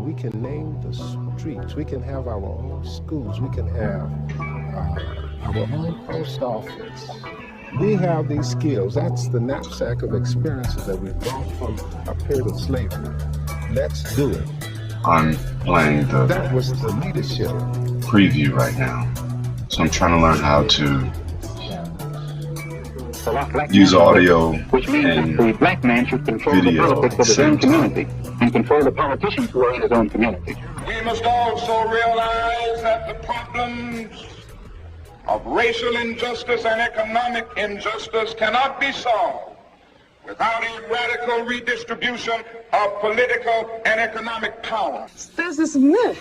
We can name the streets. We can have our own schools. We can have our own post office. We have these skills. That's the knapsack of experiences that we brought from a period of slavery. Let's do it. I'm playing the That was the leadership. preview right now. So I'm trying to learn how to use audio which means and that the black man should control the video politics at of the his own same time. community and control the politicians who are in his own community. We must also realize that the problems of racial injustice and economic injustice cannot be solved without a radical redistribution of political and economic power. There's this myth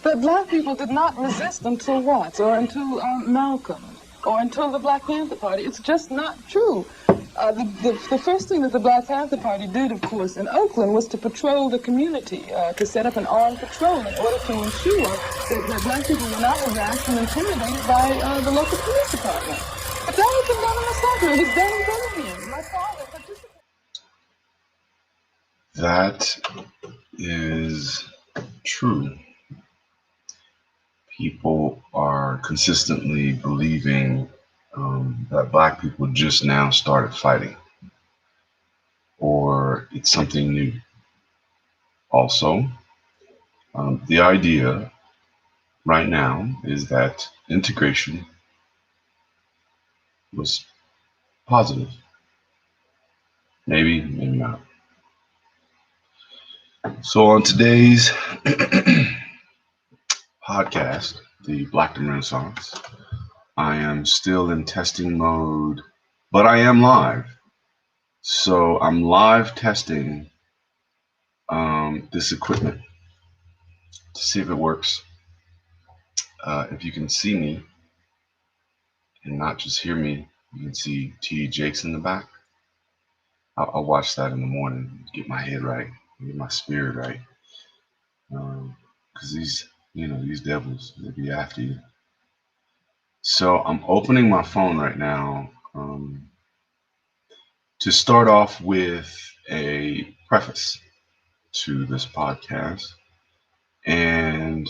that black people did not resist until Watts or until Malcolm or until the Black Panther Party. It's just not true. The first thing that the Black Panther Party did, of course, in Oakland was to patrol the community, to set up an armed patrol in order to ensure that black people were not harassed and intimidated by the local police department. But that wasn't done in the South. It was done in Birmingham. My father participated. That is true. People are consistently believing that black people just now started fighting, or it's something new. Also, the idea right now is that integration was positive. Maybe, maybe not. So on today's podcast, the Blackdom Renaissance, I am still in testing mode, but I am live. So I'm live testing this equipment to see if it works. If you can see me and not just hear me, you can see T. Jakes in the back. I'll watch that in the morning, get my head right, get my spirit right. Because these devils, they be after you. So I'm opening my phone right now to start off with a preface to this podcast. And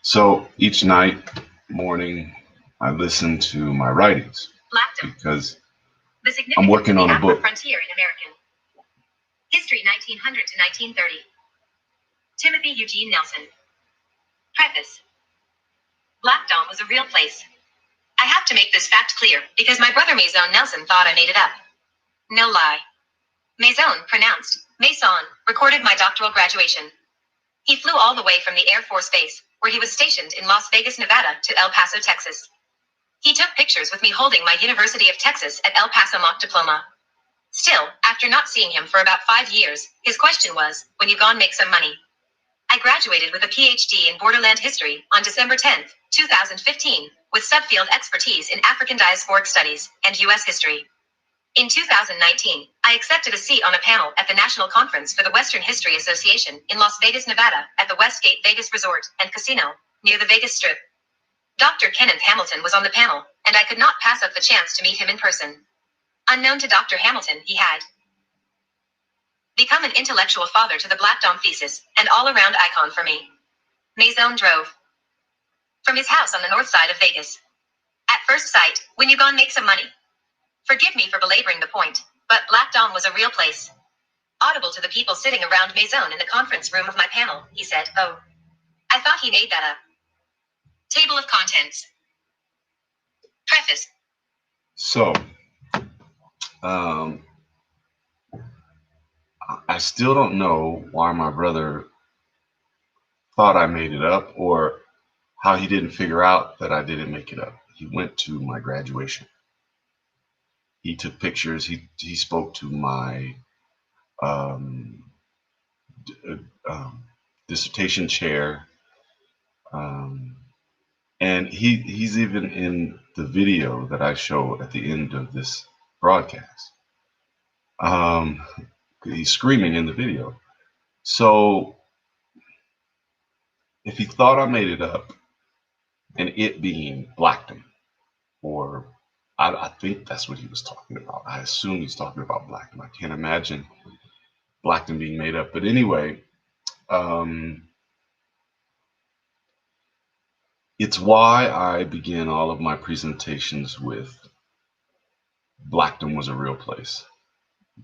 so each morning, I listen to my writings because I'm working on a book. Frontier in American History, 1900 to 1930. Timothy Eugene Nelson. Preface. Black Dom was a real place. I have to make this fact clear because my brother Maison Nelson thought I made it up. No lie. Maison, pronounced Maison, recorded my doctoral graduation. He flew all the way from the Air Force Base, where he was stationed in Las Vegas, Nevada, to El Paso, Texas. He took pictures with me holding my University of Texas at El Paso mock diploma. Still, after not seeing him for about 5 years, his question was, when you gone make some money? I graduated with a PhD in Borderland History on December 10, 2015, with subfield expertise in African Diasporic Studies and U.S. History. In 2019, I accepted a seat on a panel at the National Conference for the Western History Association in Las Vegas, Nevada, at the Westgate Vegas Resort and Casino, near the Vegas Strip. Dr. Kenneth Hamilton was on the panel, and I could not pass up the chance to meet him in person. Unknown to Dr. Hamilton, he had become an intellectual father to the Black Dom thesis, and all-around icon for me. Maison drove from his house on the north side of Vegas. At first sight, when you gone make some money? Forgive me for belaboring the point, but Black Dom was a real place. Audible to the people sitting around Maison in the conference room of my panel, he said, "Oh, I thought he made that up." Table of contents. Preface. So, I still don't know why my brother thought I made it up or how he didn't figure out that I didn't make it up. He went to my graduation. He took pictures. He spoke to my dissertation chair. And he's even in the video that I show at the end of this broadcast. He's screaming in the video. So if he thought I made it up, and it being Blackdom or I think that's what he was talking about. I assume he's talking about Blackdom. I can't imagine Blackdom being made up. But anyway, it's why I begin all of my presentations with Blackdom was a real place,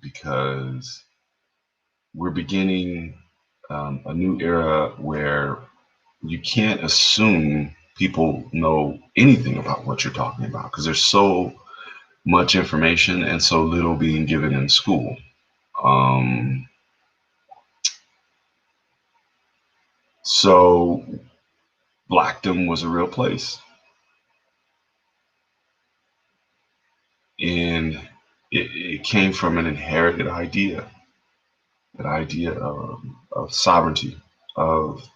because we're beginning a new era where you can't assume people know anything about what you're talking about, because there's so much information and so little being given in school. So Blackdom was a real place, and it came from an inherited idea, that idea of sovereignty, of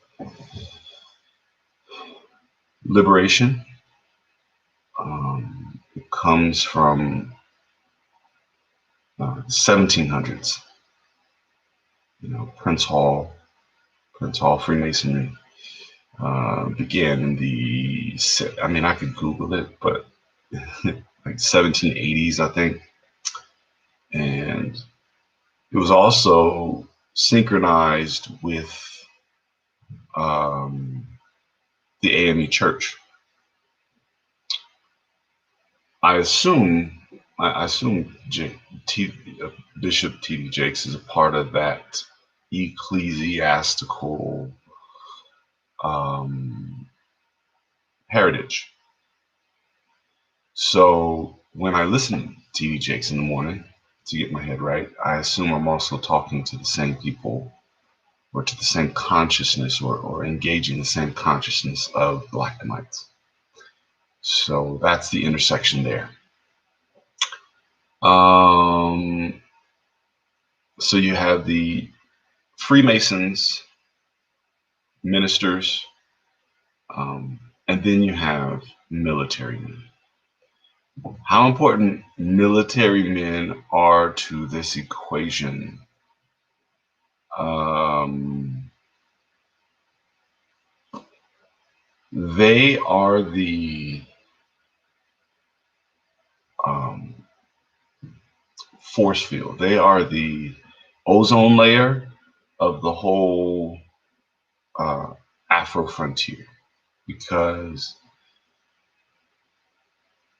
liberation. It comes from 1700s. You know, Prince Hall Freemasonry began in the, I mean, I could Google it, but like 1780s, I think. And it was also synchronized with the AME Church. I assume Bishop T.D. Jakes is a part of that ecclesiastical heritage. So when I listen to T.D. Jakes in the morning to get my head right, I assume I'm also talking to the same people, or to the same consciousness, or engaging the same consciousness of Blackdomites. So that's the intersection there. So you have the Freemasons, ministers, and then you have military men. How important military men are to this equation? They are the force field. They are the ozone layer of the whole Afro frontier, because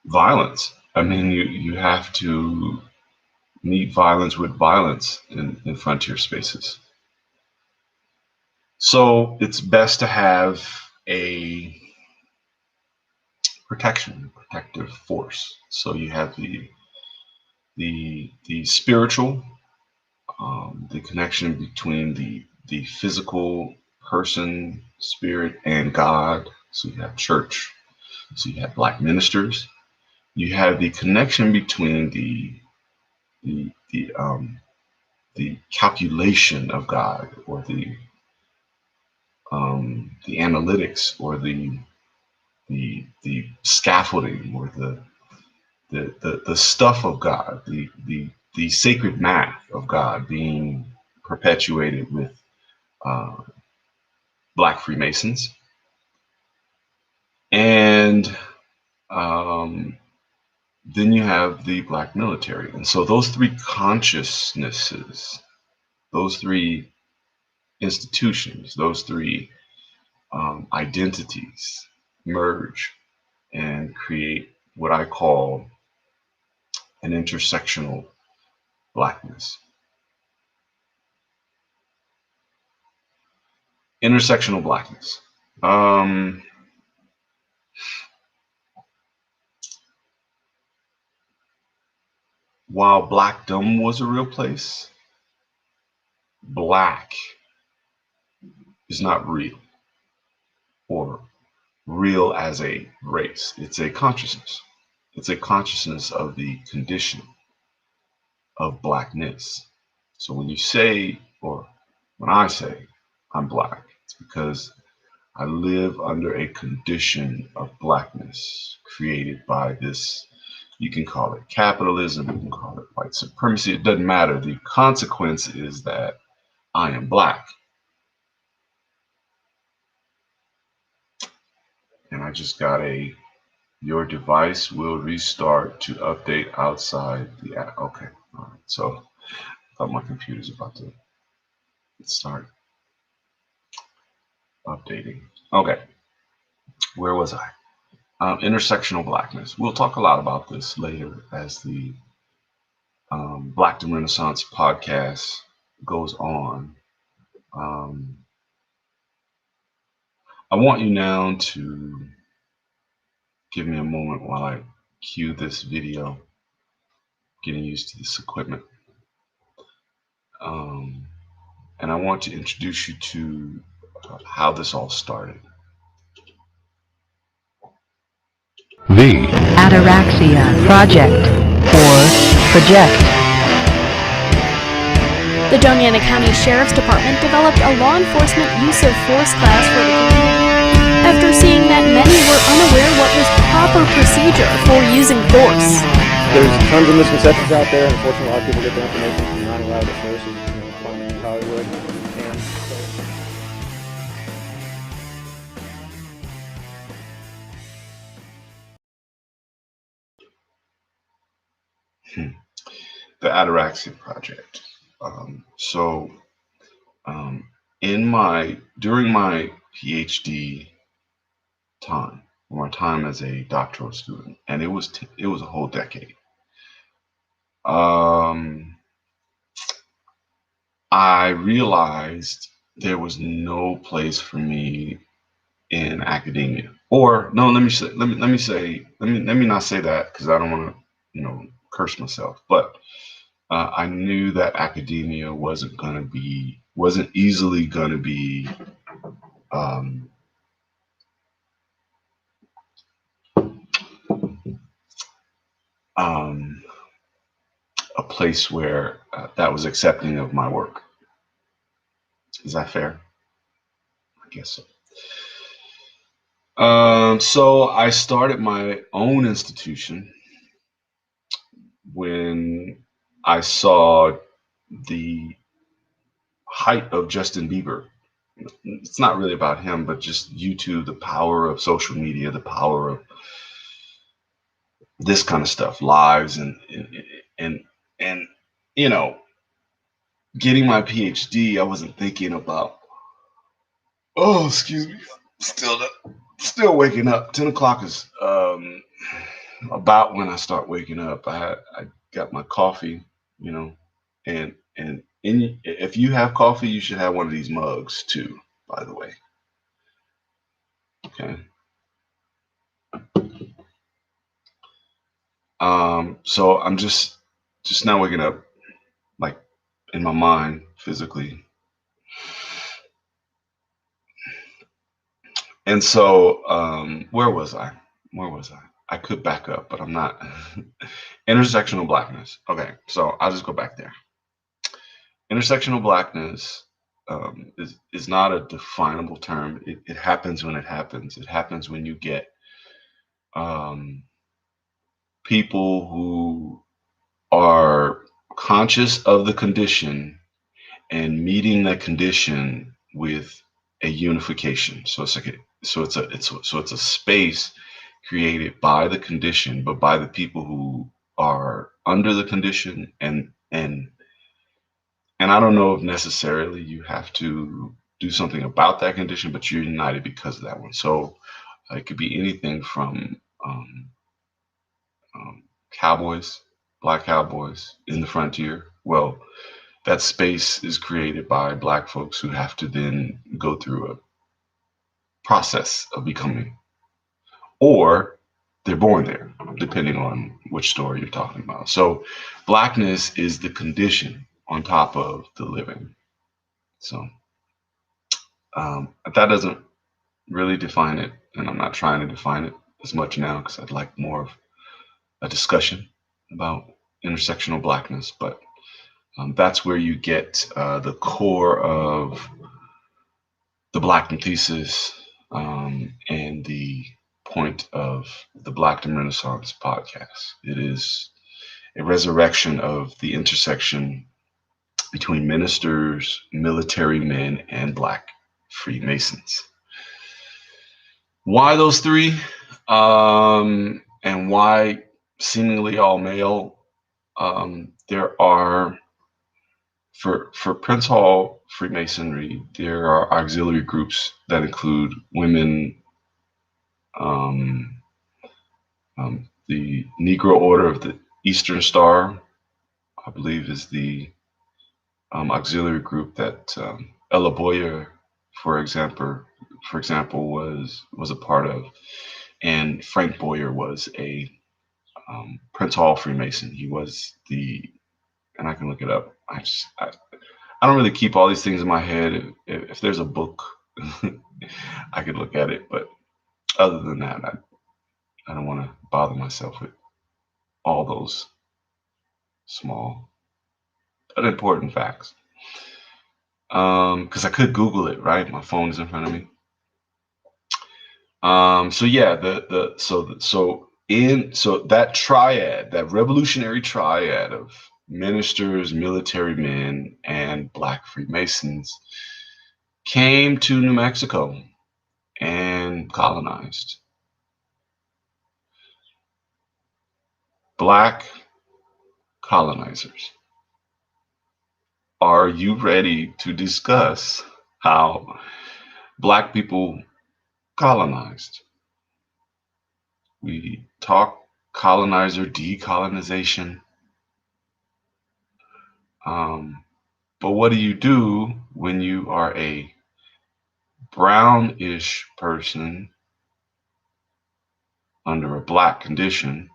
violence, I mean, you have to meet violence with violence in frontier spaces. So it's best to have a protective force. So you have the spiritual, the connection between the physical person, spirit, and God. So you have church. So you have Black ministers. You have the connection between the calculation of God, or the analytics, or the scaffolding, or the stuff of God, the sacred math of God being perpetuated with Black Freemasons. And then you have the Black military. And so those three consciousnesses, those three institutions, those three identities merge and create what I call an intersectional Blackness. Intersectional Blackness. While Blackdom was a real place, Black is not real, or real as a race. It's a consciousness. It's a consciousness of the condition of Blackness. So when you say, or when I say I'm Black, it's because I live under a condition of Blackness created by this, you can call it capitalism, you can call it white supremacy, it doesn't matter. The consequence is that I am Black. And I just got a Your device will restart to update outside the app. Okay. All right. So I thought my computer's about to start updating. Okay. Where was I? Intersectional blackness. We'll talk a lot about this later as the Blackdom Renaissance podcast goes on. I want you now to give me a moment while I cue this video, getting used to this equipment. And I want to introduce you to how this all started. The Ataraxia Project, or Project. The Doñana County Sheriff's Department developed a law enforcement use of force class for the community after seeing that many were unaware what was proper procedure for using force. There's tons of misconceptions out there, and unfortunately a lot of people get their information from non-reliable sources, Climate, Hollywood, and The Ataraxia Project. During my PhD time, or my time as a doctoral student, and it was a whole decade. I realized there was no place for me in academia. Or no, let me not say that, because I don't want to, curse myself. But I knew that academia wasn't easily going to be a place where that was accepting of my work. Is that fair? I guess so. So I started my own institution when I saw the height of Justin Bieber. It's not really about him, but just YouTube, the power of social media, the power of this kind of stuff, lives, and getting my PhD. I wasn't thinking about, excuse me, still waking up. 10 o'clock is about when I start waking up. I got my coffee, and if you have coffee, you should have one of these mugs too, by the way. Okay. So I'm just now waking up, like in my mind, physically. And so, where was I? I could back up, but I'm not. Intersectional blackness. Okay, so I'll just go back there. Intersectional blackness is not a definable term. It happens when it happens. It happens when you get people who are conscious of the condition and meeting that condition with a unification. So it's a space created by the condition, but by the people who are under the condition, and I don't know if necessarily you have to do something about that condition, but you're united because of that one. So it could be anything from cowboys, black cowboys in the frontier. Well, that space is created by black folks who have to then go through a process of becoming, or they're born there, depending on which story you're talking about. So blackness is the condition on top of the living. So that doesn't really define it, and I'm not trying to define it as much now, because I'd like more of a discussion about intersectional blackness. But that's where you get the core of the Blackdom thesis and the point of the Blackdom Renaissance podcast. It is a resurrection of the intersection between ministers, military men, and Black Freemasons. Why those three? And why seemingly all male? There are, for Prince Hall Freemasonry, there are auxiliary groups that include women, the Negro Order of the Eastern Star, I believe, is the auxiliary group that Ella Boyer, for example, was a part of, and Frank Boyer was a Prince Hall Freemason. He was and I can look it up. I don't really keep all these things in my head. If there's a book, I could look at it, but other than that, I don't want to bother myself with all those small but important facts. Because I could Google it, right? My phone is in front of me. So yeah, so that triad, that revolutionary triad of ministers, military men, and Black Freemasons came to New Mexico and colonized. Black colonizers. Are you ready to discuss how Black people colonized? We talk colonizer decolonization. But what do you do when you are a brownish person under a Black condition?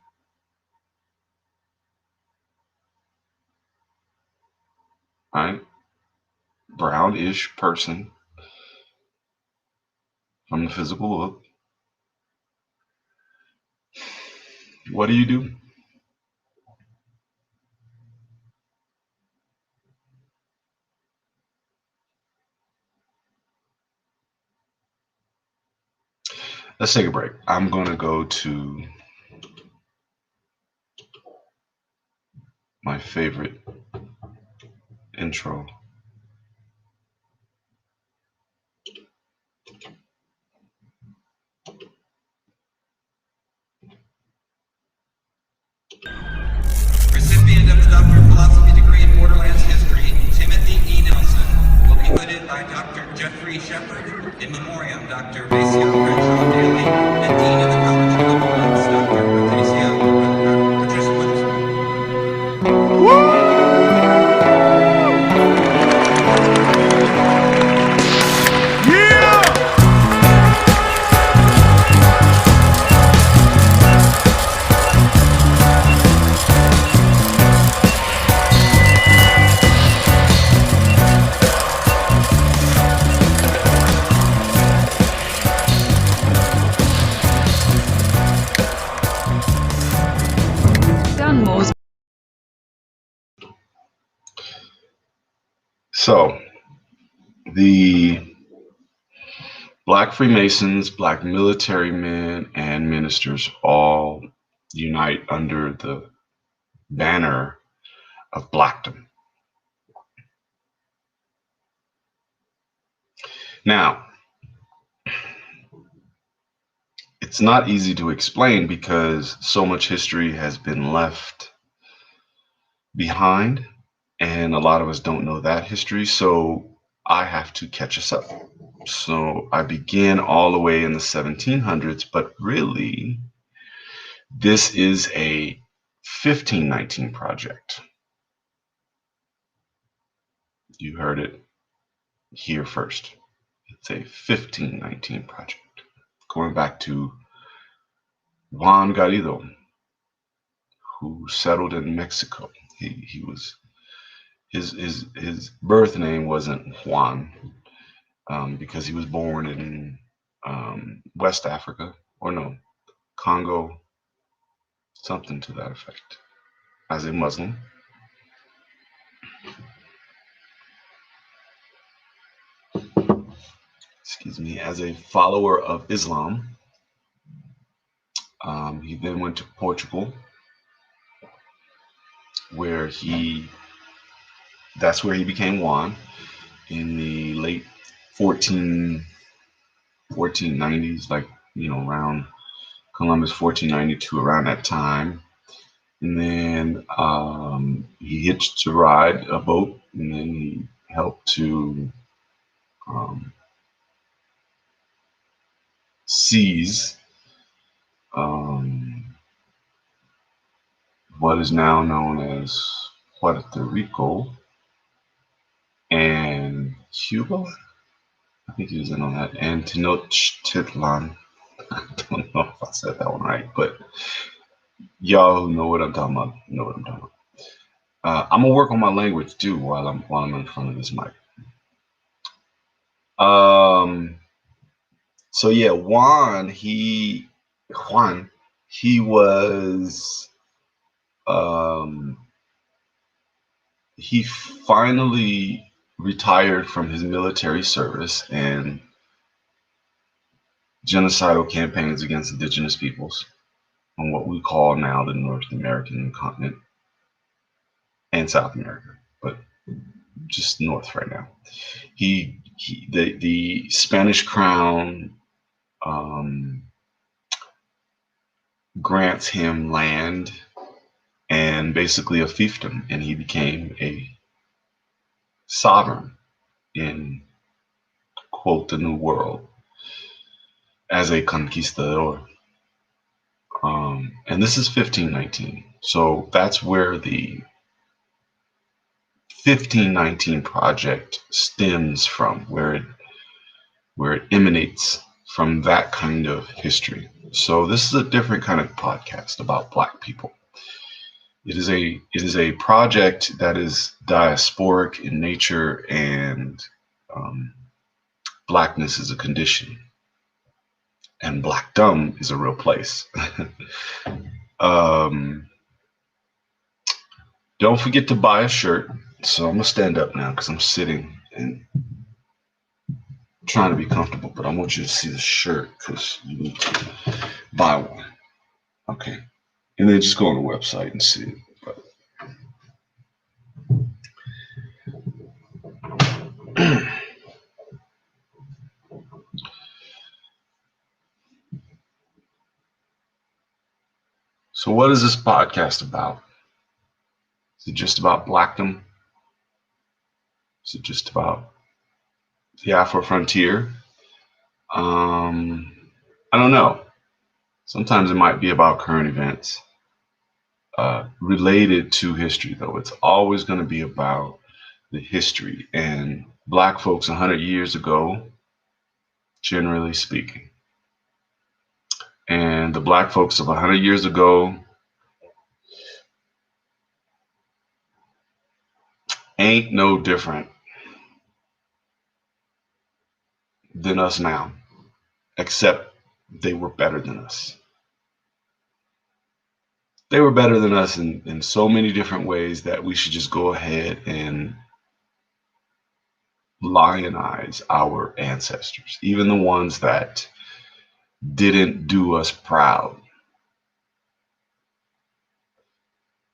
Right? Brownish person from the physical look. What do you do? Let's take a break. I'm going to go to my favorite intro. Recipient of the Doctor of Philosophy degree in Borderlands History, Timothy E. Nelson, will be hooded by Dr. Jeffrey Shepard, in memoriam Dr. Maceo Crenshaw Daly, and Dean of the College of Liberal Arts, Dr. Patricia Witherspoon. So, the Black Freemasons, Black military men, and ministers all unite under the banner of Blackdom. Now, it's not easy to explain because so much history has been left behind, and a lot of us don't know that history, so I have to catch us up. So I began all the way in the 1700s, but really, this is a 1519 project. You heard it here first. It's a 1519 project. Going back to Juan Garrido, who settled in Mexico. He was his birth name wasn't Juan, because he was born in West Africa, or no, Congo, something to that effect, as a Muslim. Excuse me, as a follower of Islam. He then went to Portugal, where that's where he became Juan in the late 1490s, like, around Columbus 1492, around that time. And then he hitched to ride a boat, and then he helped to seize what is now known as Puerto Rico and Cuba. I think he was in on that. And Tenochtitlan. I don't know if I said that one right, but y'all who know what I'm talking about know what I'm talking about. I'm gonna work on my language too while I'm in front of this mic. So yeah, Juan, he was he finally retired from his military service and genocidal campaigns against indigenous peoples on what we call now the North American continent and South America, but just North right now. The Spanish crown grants him land and basically a fiefdom, and he became a sovereign in, quote, the New World as a conquistador. And this is 1519. So that's where the 1519 project stems from, where it emanates from that kind of history. So this is a different kind of podcast about Black people. It is a project that is diasporic in nature, and Blackness is a condition, and Blackdom is a real place. Don't forget to buy a shirt. So I'm gonna stand up now because I'm sitting and trying to be comfortable, but I want you to see the shirt because you need to buy one. Okay. And then just go on the website and see it. So what is this podcast about? Is it just about Blackdom? Is it just about the Afro frontier? I don't know. Sometimes it might be about current events related to history, though. It's always going to be about the history and Black folks 100 years ago, generally speaking. And the Black folks of 100 years ago ain't no different than us now, except they were better than us. They were better than us in so many different ways that we should just go ahead and lionize our ancestors, even the ones that didn't do us proud.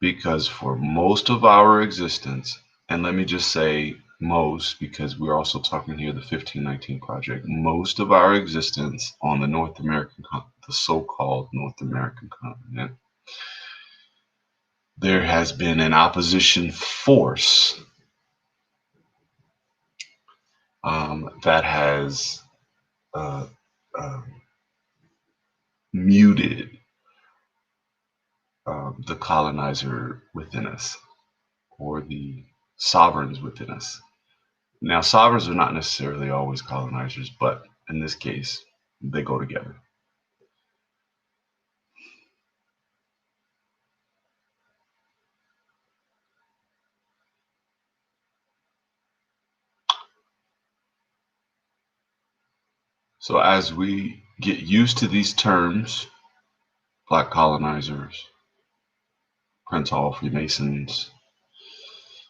Because for most of our existence, and let me just say most, because we're also talking here the 1519 project, most of our existence on the North American continent, the so-called North American continent, there has been an opposition force that has muted the colonizer within us, or the sovereigns within us. Now, sovereigns are not necessarily always colonizers, but in this case, they go together. So as we get used to these terms, Black colonizers, Prince Hall Freemasons,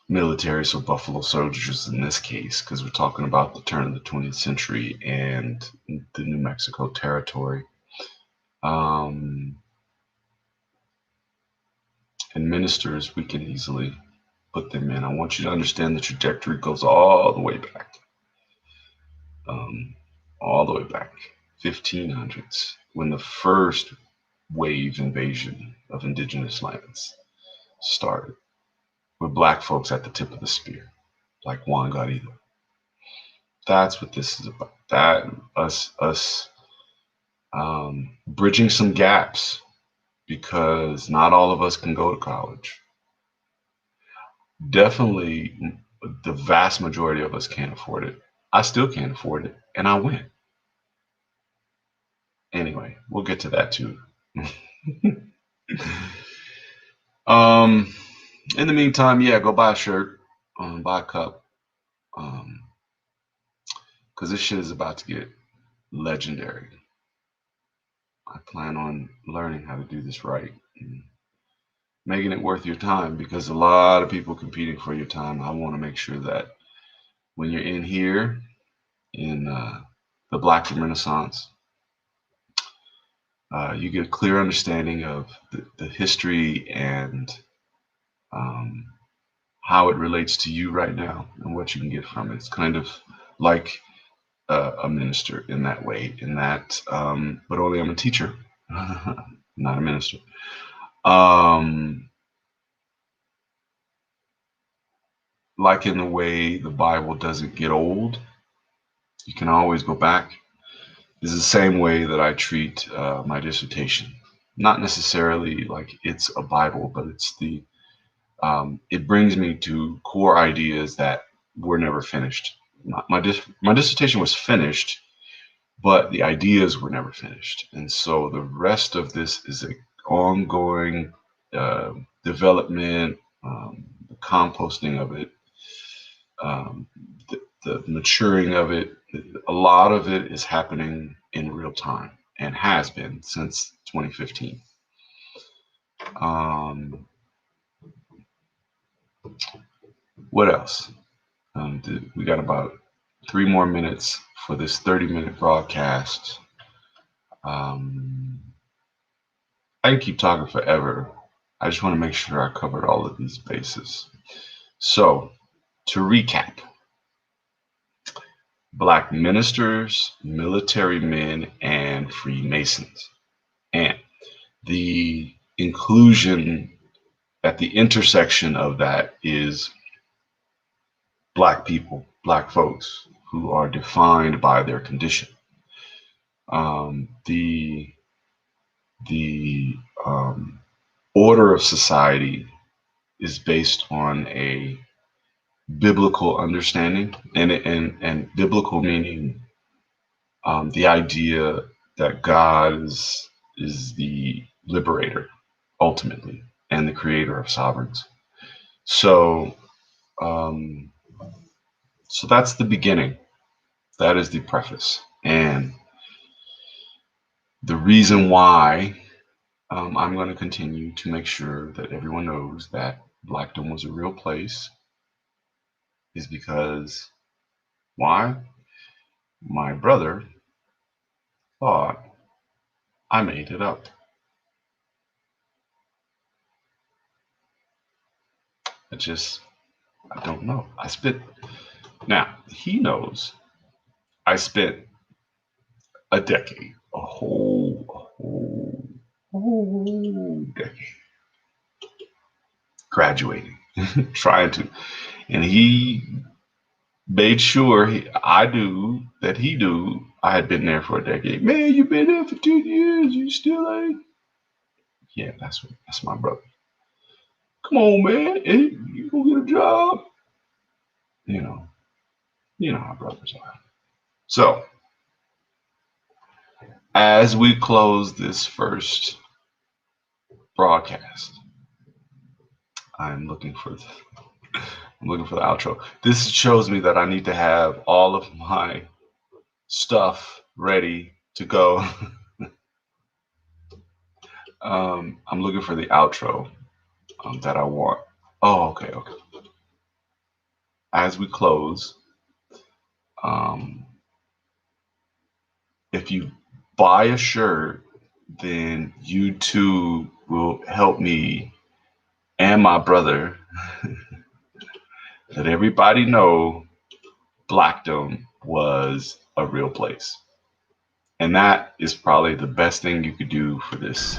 military, so Buffalo Soldiers in this case, because we're talking about the turn of the 20th century and the New Mexico territory. And ministers, we can easily put them in. I want you to understand the trajectory goes all the way back. All the way back, 1500s, when the first wave invasion of indigenous lands started, with black folks at the tip of the spear, like Juan Garrido. That's what this is about. That us bridging some gaps, because not all of us can go to college. Definitely, the vast majority of us can't afford it. I still can't afford it, and I went. Anyway, we'll get to that too. In the meantime, yeah, go buy a shirt, buy a cup, because this shit is about to get legendary. I plan on learning how to do this right, and making it worth your time, because a lot of people competing for your time. I want to make sure that when you're in here in the Blackdom Renaissance, you get a clear understanding of the history and how it relates to you right now and what you can get from it. It's kind of like a minister in that way, but only I'm a teacher, not a minister. Like in the way the Bible doesn't get old, you can always go back. It's the same way that I treat my dissertation. Not necessarily like it's a Bible, but it's it brings me to core ideas that were never finished. My dissertation was finished, but the ideas were never finished. And so the rest of this is an ongoing development, the composting of it, the maturing of it. A lot of it is happening in real time and has been since 2015. What else? We got about 3 more minutes for this 30-minute broadcast. I can keep talking forever. I just want to make sure I covered all of these bases. So, to recap, Black ministers, military men, and Freemasons. And the inclusion at the intersection of that is Black people, Black folks who are defined by their condition. The order of society is based on a biblical understanding, and biblical meaning the idea that God is the liberator ultimately and the creator of sovereigns. So so that's the beginning. That is the preface. And the reason why I'm going to continue to make sure that everyone knows that Blackdom was a real place is because, why? My brother thought I made it up. I don't know. Now, he knows I spent a decade, a whole decade graduating, trying to, and he made sure I had been there for a decade. Man, you've been there for 2 years, you still ain't. Yeah, that's my brother. Come on, man, you gonna get a job? You know how brothers are. So, as we close this first broadcast, I'm looking for the outro. This shows me that I need to have all of my stuff ready to go. I'm looking for the outro that I want. Oh, okay. As we close, if you buy a shirt, then you too will help me and my brother let everybody know Blackdom was a real place. And that is probably the best thing you could do for this.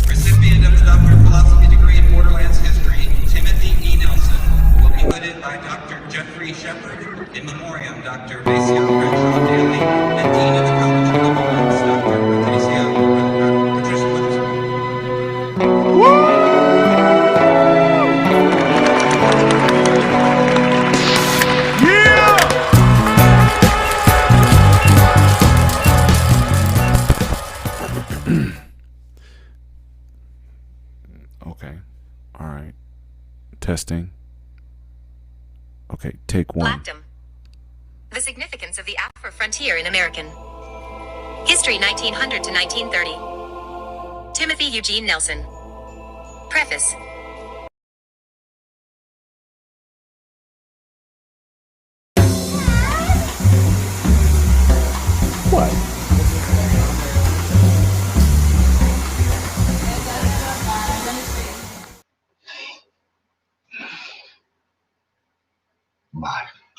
Recipient of the Doctor of Philosophy degree in Borderlands History, Timothy E. Nelson, will be hooded by Dr. Jeffrey Shepard, in memoriam Dr. Vacio Crenshaw Daly, and Dean of the College of Global Arts, Dr. Patricia Okay. All right. Testing. Okay, take one. Blackdom. The significance of the Afro frontier in American history 1900 to 1930. Timothy Eugene Nelson. Preface. What? Bye.